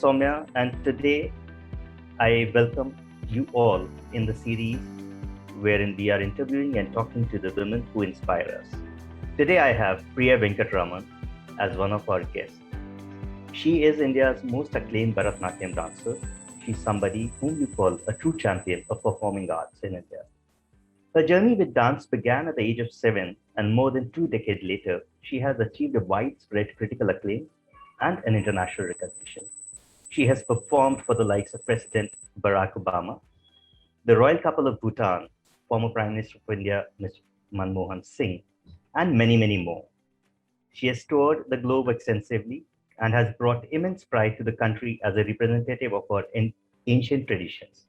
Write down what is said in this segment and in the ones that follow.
Soumya, and today I welcome you all in the series wherein we are interviewing and talking to the women who inspire us. Today I have Priya Venkataraman as one of our guests. She is India's most acclaimed Bharatnatyam dancer. She's somebody whom we call a true champion of performing arts in India. Her journey with dance began at the age of 7, and more than 2 decades later, she has achieved a widespread critical acclaim and an international recognition. She has performed for the likes of President Barack Obama, the Royal Couple of Bhutan, former Prime Minister of India, Mr. Manmohan Singh, and many, many more. She has toured the globe extensively and has brought immense pride to the country as a representative of our ancient traditions.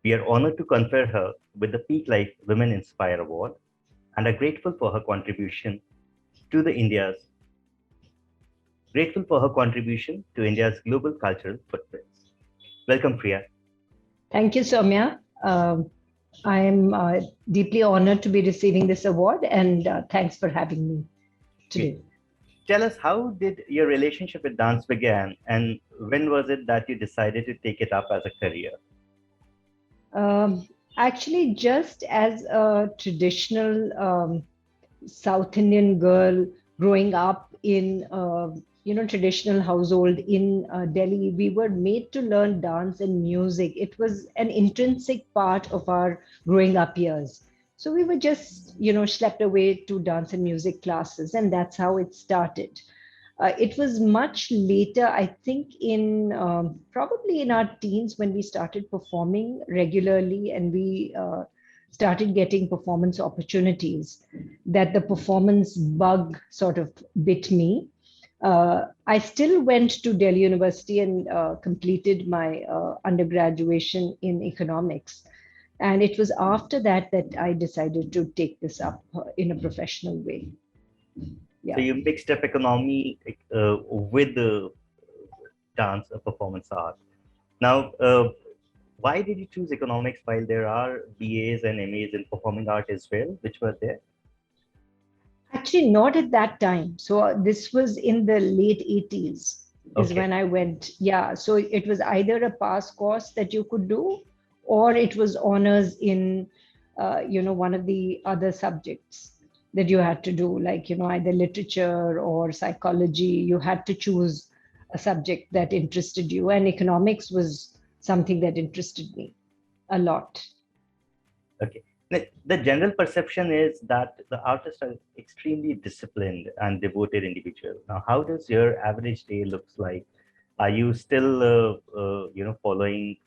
We are honored to confer her with the PeakLife Women Inspire Award and are to the India's grateful for her contribution to India's global cultural footprints. Welcome, Priya. Thank you, Soumya. I am deeply honored to be receiving this award, and thanks for having me today. Tell us, how did your relationship with dance begin, and when was it that you decided to take it up as a career? Actually, just as a traditional South Indian girl growing up in traditional household in Delhi, we were made to learn dance and music. It was an intrinsic part of our growing up years. So we were just schlepped away to dance and music classes, and that's how it started. It was much later, I think, in probably in our teens when we started performing regularly and we started getting performance opportunities, that the performance bug sort of bit me. I still went to Delhi University and completed my undergraduation in economics. And it was after that that I decided to take this up in a professional way. Yeah. So you mixed up economy with the dance performance art. Now, why did you choose economics while there are BAs and MAs in performing art as well, which were there? Actually, not at that time. So this was in the late 80s is when I went. Yeah. So it was either a pass course that you could do, or it was honors in, one of the other subjects that you had to do, like, either literature or psychology. You had to choose a subject that interested you. And economics was something that interested me a lot. Okay. The general perception is that the artists are extremely disciplined and devoted individuals. Now, how does your average day looks like? Are you still, following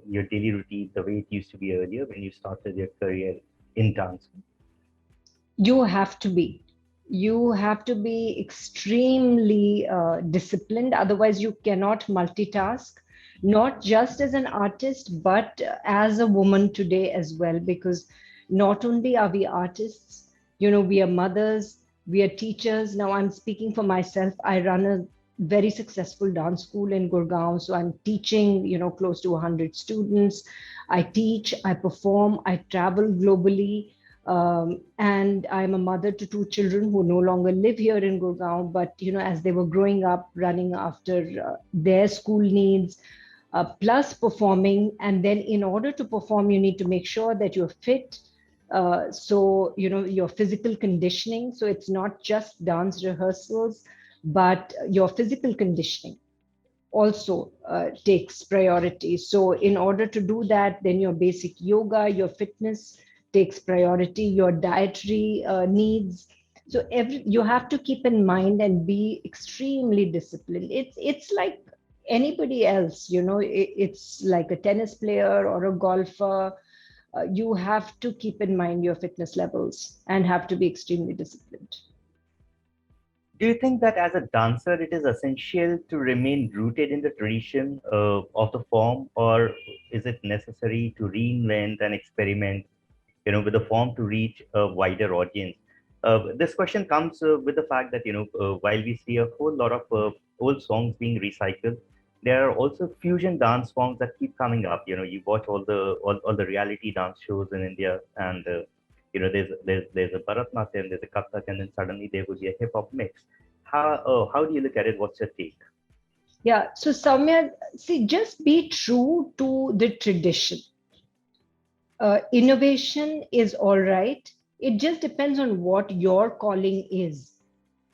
your daily routine the way it used to be earlier when you started your career in dance? You have to be. You have to be extremely disciplined. Otherwise, you cannot multitask, not just as an artist, but as a woman today as well, because not only are we artists, we are mothers, we are teachers. Now I'm speaking for myself. I run a very successful dance school in Gurgaon. So I'm teaching, close to 100 students. I teach, I perform, I travel globally. And I'm a mother to 2 children who no longer live here in Gurgaon, but as they were growing up, running after their school needs, plus performing. And then in order to perform, you need to make sure that you're fit. So your physical conditioning. So it's not just dance rehearsals, but your physical conditioning also takes priority. So in order to do that, then your basic yoga, your fitness takes priority, your dietary needs. So you have to keep in mind and be extremely disciplined. It's like anybody else, it's like a tennis player or a golfer. You have to keep in mind your fitness levels and have to be extremely disciplined. Do you think that as a dancer, it is essential to remain rooted in the tradition of the form, or is it necessary to reinvent and experiment with the form to reach a wider audience? This question comes with the fact that, while we see a whole lot of old songs being recycled, there are also fusion dance forms that keep coming up. You watch all the reality dance shows in India, and there's a Bharatnatyam, there's a Kathak, and then suddenly there would be a hip hop mix. How do you look at it? What's your take? Yeah. So Soumya, see, just be true to the tradition. Innovation is all right. It just depends on what your calling is.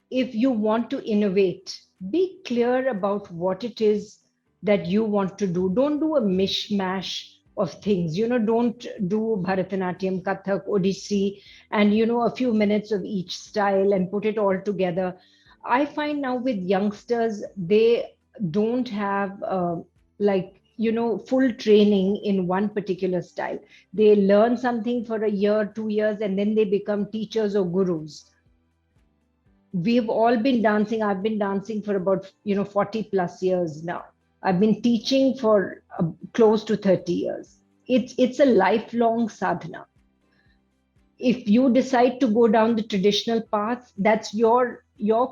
If you want to innovate, be clear about what it is that you want to do. Don't do a mishmash of things. Don't do Bharatnatyam, Kathak, Odissi, and a few minutes of each style and put it all together. I find now with youngsters, they don't have full training in one particular style. They learn something for a year, 2 years, and then they become teachers or gurus. We've all been dancing. I've been dancing for about 40 plus years now. I've been teaching for close to 30 years. It's a lifelong sadhana. If you decide to go down the traditional path, that's your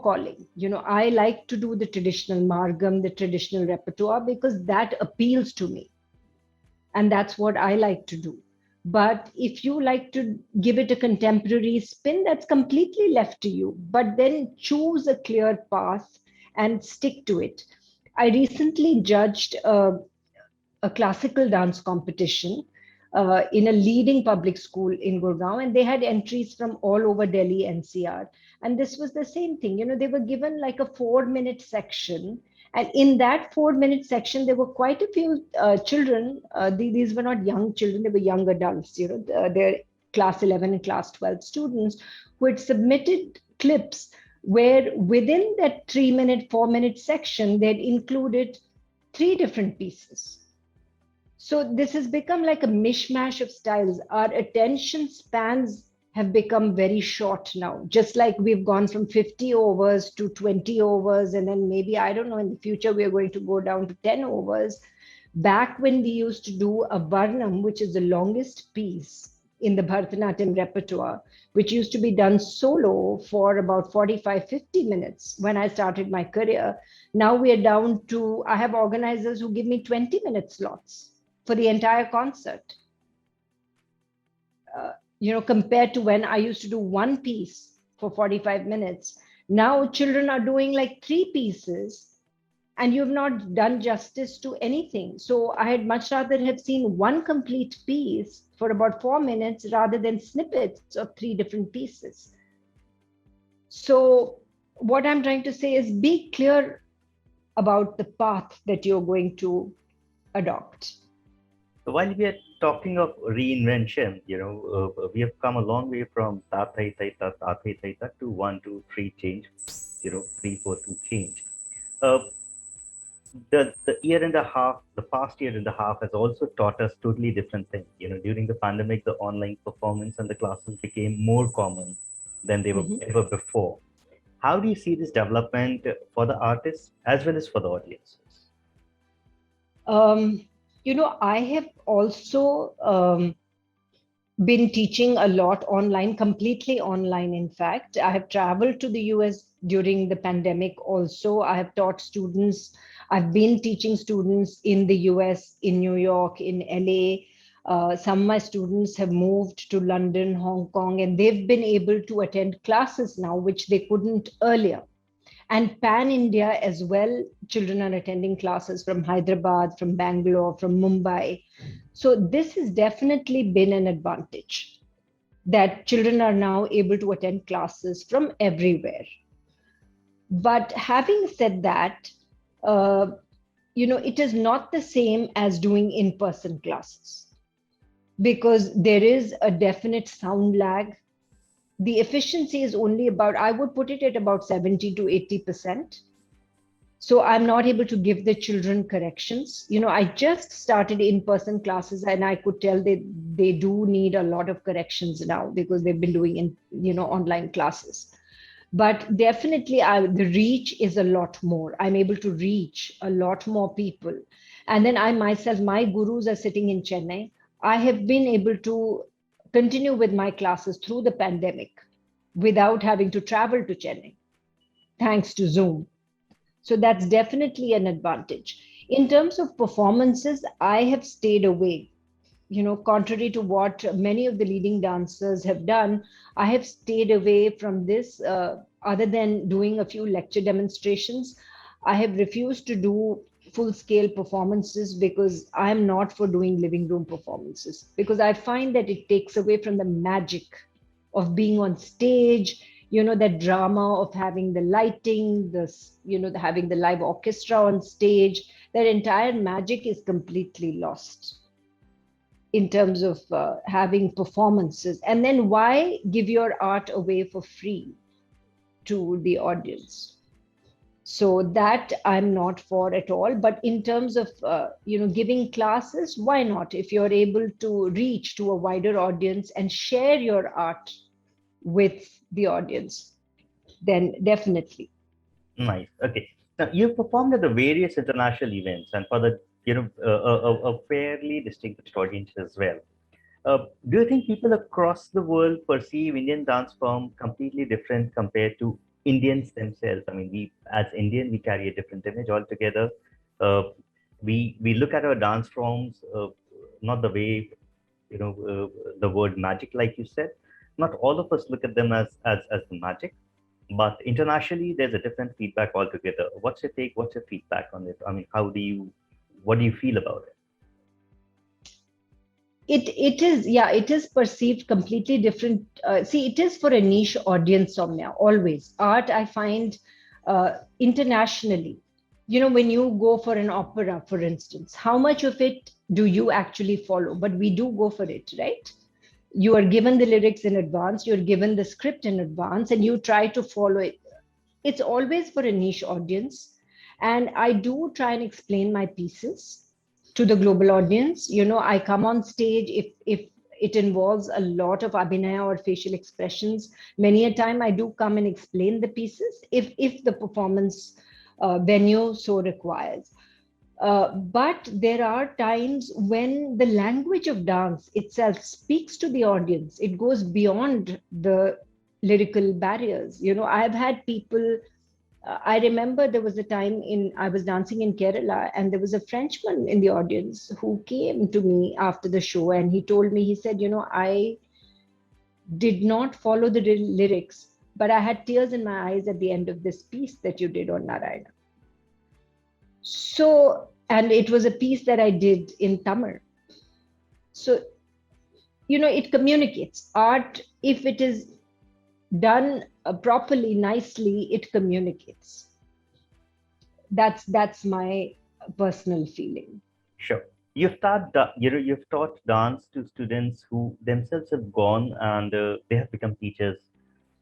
calling. I like to do the traditional margam, the traditional repertoire, because that appeals to me, and that's what I like to do. But if you like to give it a contemporary spin, that's completely left to you. But then choose a clear path and stick to it. I recently judged a classical dance competition in a leading public school in Gurgaon, and they had entries from all over Delhi NCR. And this was the same thing. They were given like a 4-minute section, and in that 4-minute section, there were quite a few children. These were not young children; they were young adults. They're class 11 and class 12 students who had submitted clips where within that 3-minute, 4-minute section, they'd included 3 different pieces. So this has become like a mishmash of styles. Our attention spans have become very short now, just like we've gone from 50 overs to 20 overs. And then maybe, I don't know, in the future, we're going to go down to 10 overs. Back when we used to do a Varnam, which is the longest piece in the Bharatanatyam repertoire, which used to be done solo for about 45, 50 minutes when I started my career. Now we are down to, I have organizers who give me 20-minute slots for the entire concert. Compared to when I used to do one piece for 45 minutes, now children are doing like 3 pieces, and you've not done justice to anything. So I had much rather have seen one complete piece for about 4 minutes rather than snippets of 3 different pieces. So what I'm trying to say is be clear about the path that you're going to adopt. While we are talking of reinvention, we have come a long way from ta thai thai ta ta thai thai ta to 1 2 3 change, 3 4 2 change. Uh, the past year and a half has also taught us totally different things. During the pandemic, the online performance and the classes became more common than they were ever before. How do you see this development for the artists as well as for the audiences? I have also been teaching a lot online, completely online, in fact. I have traveled to the US during the pandemic also. I have taught students. I've been teaching students in the US, in New York, in LA. Some of my students have moved to London, Hong Kong, and they've been able to attend classes now, which they couldn't earlier. And pan India as well, children are attending classes from Hyderabad, from Bangalore, from Mumbai. So this has definitely been an advantage, that children are now able to attend classes from everywhere. But having said that, it is not the same as doing in-person classes, because there is a definite sound lag. The efficiency is only about, I would put it at about 70 to 80%. So I'm not able to give the children corrections. I just started in-person classes, and I could tell they do need a lot of corrections now because they've been doing online classes. But definitely the reach is a lot more. I'm able to reach a lot more people. And then I myself, my gurus are sitting in Chennai. I have been able to continue with my classes through the pandemic without having to travel to Chennai, thanks to Zoom. So that's definitely an advantage. In terms of performances, I have stayed away. Contrary to what many of the leading dancers have done, I have stayed away from this, other than doing a few lecture demonstrations. I have refused to do full scale performances because I'm not for doing living room performances, because I find that it takes away from the magic of being on stage, that drama of having the lighting, having the live orchestra on stage. That entire magic is completely lost in terms of having performances. And then why give your art away for free to the audience? So that I'm not for at all. But in terms of giving classes, why not? If you're able to reach to a wider audience and share your art with the audience, then definitely. Nice. Okay. Now you've performed at the various international events and for the a fairly distinguished audience as well. Do you think people across the world perceive Indian dance form completely different compared to Indians themselves? I mean, we as Indian we carry a different image altogether. Uh, we look at our dance forms not the way the word magic, like you said. Not all of us look at them as the magic, but internationally there's a different feedback altogether. What's your take? What's your feedback on it? I mean, what do you feel about it? It is perceived completely different. See, it is for a niche audience, Soumya, always. Art, I find, internationally, when you go for an opera, for instance, how much of it do you actually follow? But we do go for it, right? You are given the lyrics in advance, you're given the script in advance, and you try to follow it. It's always for a niche audience. And I do try and explain my pieces to the global audience. I come on stage, if it involves a lot of abhinaya or facial expressions, many a time I do come and explain the pieces if the performance venue so requires. But there are times when the language of dance itself speaks to the audience. It goes beyond the lyrical barriers. I've had people. I remember there was a time I was dancing in Kerala, and there was a Frenchman in the audience who came to me after the show, and he told me, he said, I did not follow the lyrics, but I had tears in my eyes at the end of this piece that you did on Narayana. So, and it was a piece that I did in Tamil. So, it communicates. Art, if it is done properly, nicely, it communicates. That's my personal feeling. Sure. You've taught dance to students who themselves have gone and they have become teachers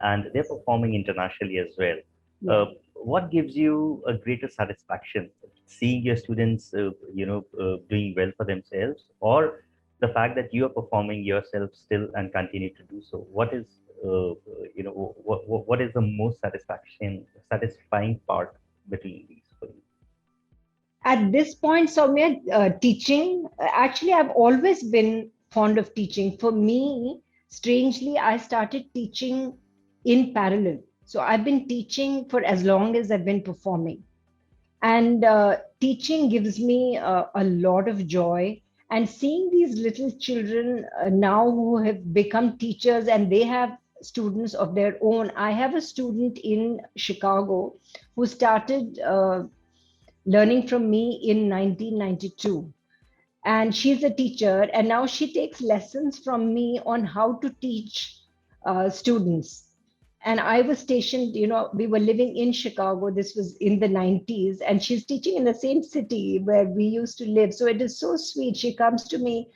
and they're performing internationally as well. Yeah. What gives you a greater satisfaction? Seeing your students, doing well for themselves, or the fact that you are performing yourself still and continue to do so? What is the most satisfying part between these for you? At this point, Soumya, teaching, actually, I've always been fond of teaching. For me, strangely, I started teaching in parallel. So I've been teaching for as long as I've been performing. And teaching gives me a lot of joy. And seeing these little children now who have become teachers and they have students of their own. I have a student in Chicago who started learning from me in 1992. And she's a teacher, and now she takes lessons from me on how to teach students. And I was stationed, we were living in Chicago. This was in the 90s, and she's teaching in the same city where we used to live. So it is so sweet. She comes to me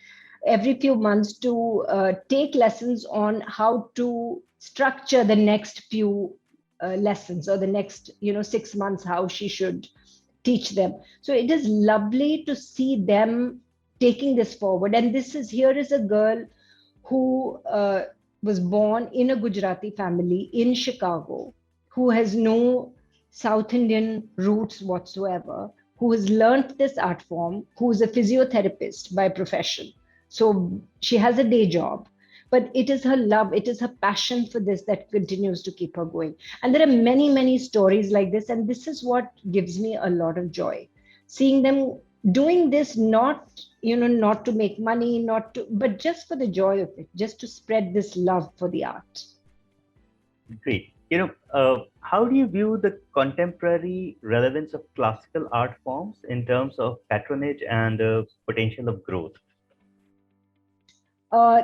every few months to take lessons on how to structure the next few lessons, or the next 6 months, how she should teach them. So it is lovely to see them taking this forward. And here is a girl who was born in a Gujarati family in Chicago, who has no South Indian roots whatsoever, who has learned this art form, who is a physiotherapist by profession. So she has a day job, but it is her love, it is her passion for this that continues to keep her going. And there are many, many stories like this. And this is what gives me a lot of joy, seeing them doing this, not to make money, but just for the joy of it, just to spread this love for the art. Great. How do you view the contemporary relevance of classical art forms in terms of patronage and potential of growth? Uh,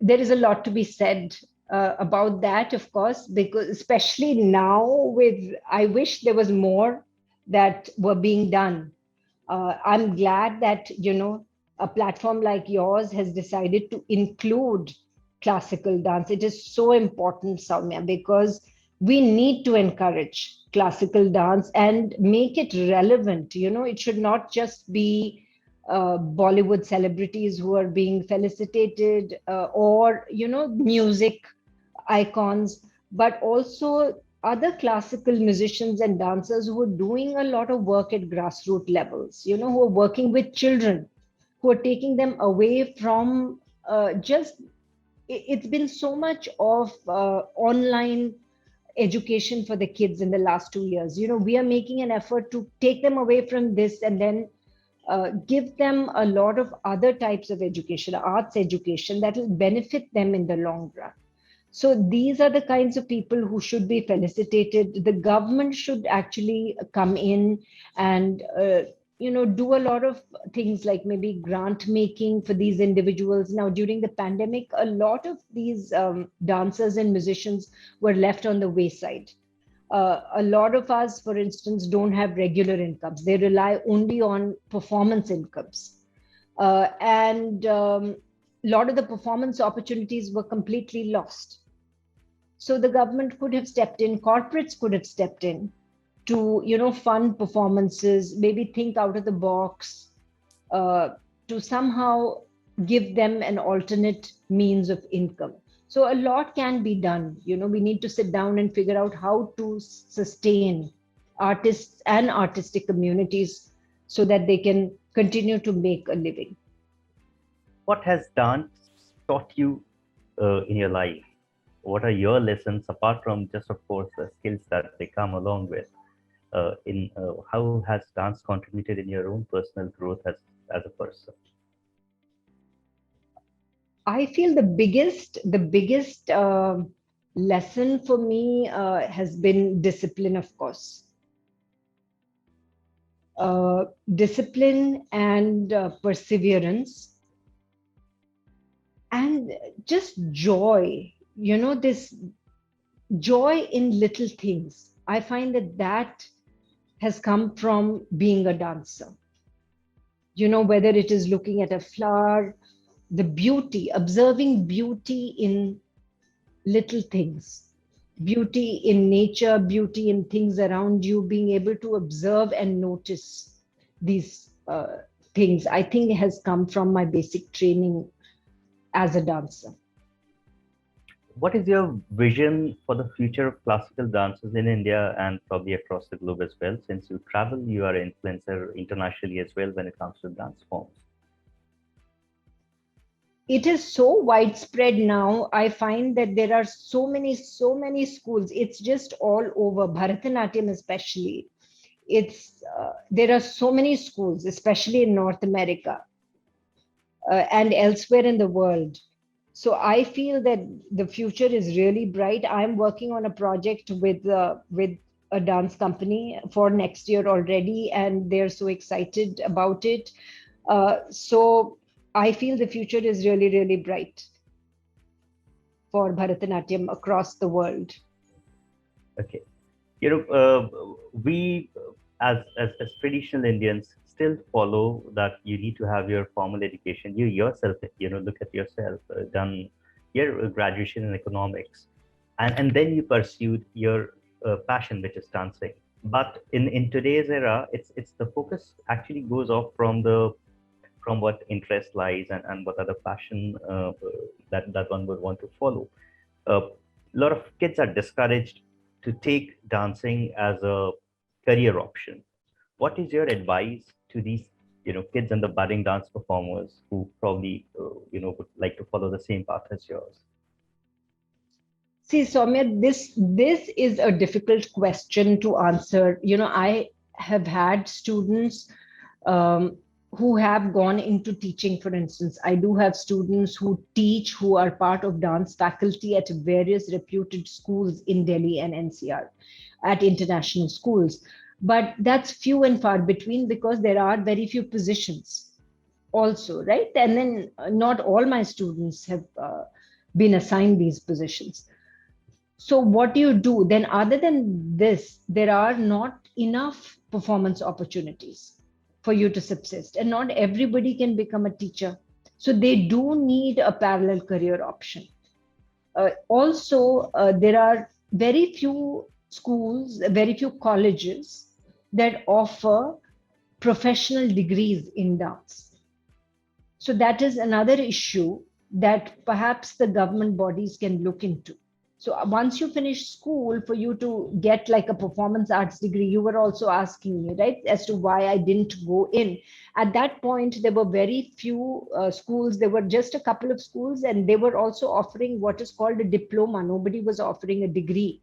there is a lot to be said about that, of course, because especially now I wish there was more that were being done. I'm glad that, a platform like yours has decided to include classical dance. It is so important, Soumya, because we need to encourage classical dance and make it relevant. It should not just be Bollywood celebrities who are being felicitated, or music icons, but also other classical musicians and dancers who are doing a lot of work at grassroots levels, who are working with children, who are taking them away from just it's been so much of online education for the kids in the last 2 years. We are making an effort to take them away from this and then give them a lot of other types of education, arts education that will benefit them in the long run. So these are the kinds of people who should be felicitated. The government should actually come in and do a lot of things like maybe grant making for these individuals. Now during the pandemic, a lot of these dancers and musicians were left on the wayside. A lot of us, for instance, don't have regular incomes. They rely only on performance incomes. And a lot of the performance opportunities were completely lost. So the government could have stepped in, corporates could have stepped in to, fund performances, maybe think out of the box, uh, to somehow give them an alternate means of income. So a lot can be done. We need to sit down and figure out how to sustain artists and artistic communities so that they can continue to make a living. What has dance taught you in your life? What are your lessons apart from just, of course, the skills that they come along with? In How has dance contributed in your own personal growth as a person? I feel the biggest lesson for me has been discipline, of course. Discipline and perseverance, and just joy. This joy in little things. I find that has come from being a dancer. Whether it is looking at a flower, the beauty, observing beauty in little things, beauty in nature, beauty in things around you, being able to observe and notice these things, I think has come from my basic training as a dancer. What is your vision for the future of classical dances in India and probably across the globe as well? Since you travel, you are an influencer internationally as well when it comes to dance forms. It is so widespread now. I find that there are so many schools. It's just all over. Bharatanatyam especially. There are so many schools, especially in North America and elsewhere in the world. So I feel that the future is really bright. I'm working on a project with a dance company for next year already, and they're so excited about it. So I feel the future is really, really bright for Bharatanatyam across the world. Okay. We as traditional Indians still follow that you need to have your formal education. You yourself, look at yourself, done your graduation in economics, and then you pursued your passion, which is dancing. But in today's era, it's the focus actually goes off from what interest lies and what other passion that one would want to follow. A lot of kids are discouraged to take dancing as a career option. What is your advice to these, kids and the budding dance performers who probably, would like to follow the same path as yours? See, Soumya, this is a difficult question to answer. I have had students um, who have gone into teaching. For instance, I do have students who teach, who are part of dance faculty at various reputed schools in Delhi and NCR, at international schools. But that's few and far between, because there are very few positions also, right? And then not all my students have been assigned these positions. So what do you do then? Other than this, there are not enough performance opportunities for you to subsist, and not everybody can become a teacher. So they do need a parallel career option. Also, there are very few schools, very few colleges that offer professional degrees in dance. So that is another issue that perhaps the government bodies can look into. So once you finish school, for you to get like a performance arts degree, you were also asking me, right, as to why I didn't go in. At that point, there were very few schools. There were just a couple of schools, and they were also offering what is called a diploma. Nobody was offering a degree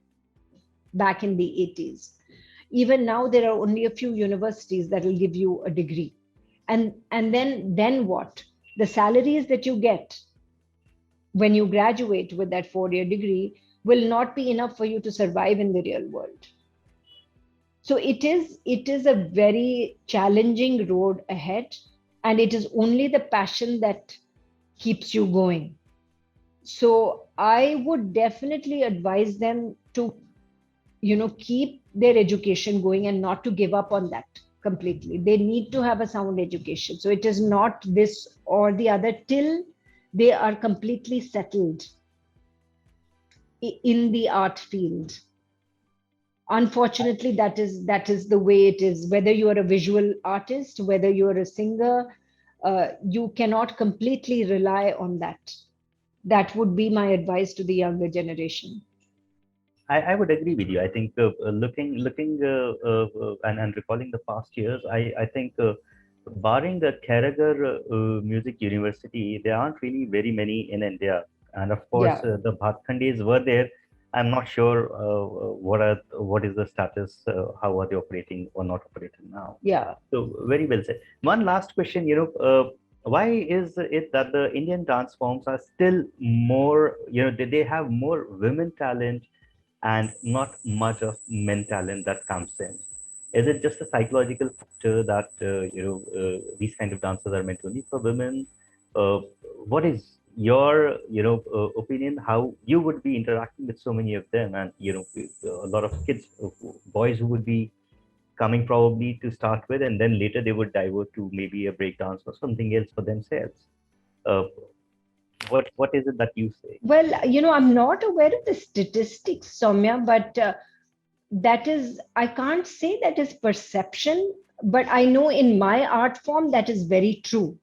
back in the 80s. Even now, there are only a few universities that will give you a degree. And then what? The salaries that you get when you graduate with that 4-year degree will not be enough for you to survive in the real world. So it is a very challenging road ahead, and it is only the passion that keeps you going. So I would definitely advise them to, keep their education going and not to give up on that completely. They need to have a sound education. So it is not this or the other till they are completely settled in the art field. Unfortunately, that is the way it is. Whether you are a visual artist, whether you are a singer, you cannot completely rely on that. That would be my advice to the younger generation. I would agree with you. I think looking and recalling the past years, I think barring the Karagar Music University, there aren't really very many in India. And of course, Yeah, the Bhatkhandis were there. I'm not sure what is the status, how are they operating or not operating now. yeah. So very well said. One last question, why is it that the Indian dance forms are still more, they have more women talent and not much of men talent that comes in? Is it just a psychological factor that these kind of dances are meant only for women? Uh, what is your opinion? How you would be interacting with so many of them, and a lot of kids, boys who would be coming probably to start with, and then later they would divert to maybe a break dance or something else for themselves. Uh, what is it that you say? Well, I'm not aware of the statistics, Soumya, but that is, I can't say that is perception, but I know in my art form that is very true,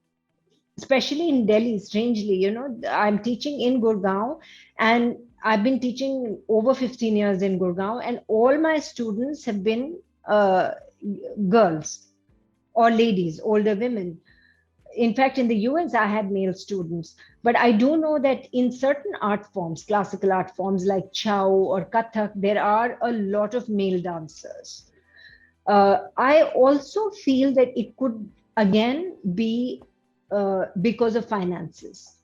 especially in Delhi. Strangely, I'm teaching in Gurgaon, and I've been teaching over 15 years in Gurgaon, and all my students have been girls or ladies, older women. In fact, in the US, I had male students, but I do know that in certain art forms, classical art forms like Chow or Kathak, there are a lot of male dancers. I also feel that it could again be because of finances.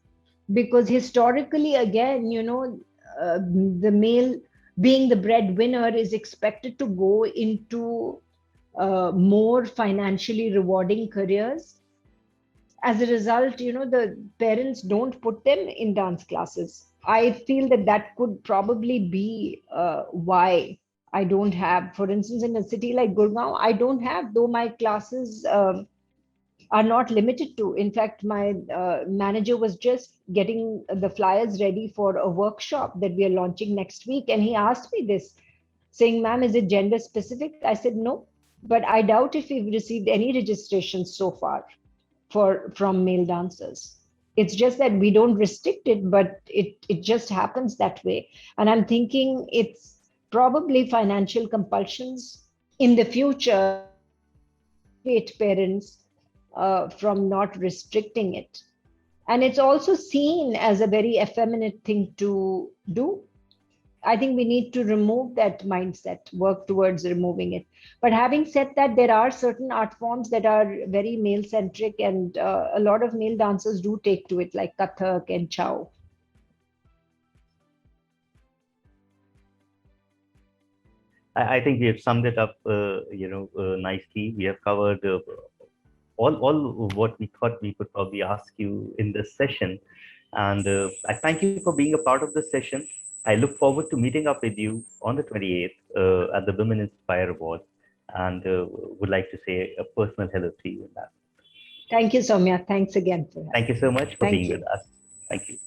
Because historically, again, the male being the breadwinner is expected to go into more financially rewarding careers. As a result, the parents don't put them in dance classes. I feel that that could probably be why I don't have, for instance, in a city like Gurgaon, I don't have, though my classes are not limited to. In fact, my manager was just getting the flyers ready for a workshop that we are launching next week. And he asked me this, saying, "Ma'am, is it gender specific?" I said, "No, but I doubt if we've received any registrations so far from male dancers. It's just that we don't restrict it, but it just happens that way." And I'm thinking it's probably financial compulsions in the future that will motivate parents from not restricting it. And it's also seen as a very effeminate thing to do. I think we need to remove that mindset, work towards removing it. But having said that, there are certain art forms that are very male centric, and a lot of male dancers do take to it, like Kathak and Chow. I think we have summed it up, nicely. We have covered all what we thought we could probably ask you in this session. And I thank you for being a part of this session. I look forward to meeting up with you on the 28th at the Women Inspire Awards, and would like to say a personal hello to you in that. Thank you, Soumya. Thanks again for Thank having you so me. much for Thank being with you. us. Thank you.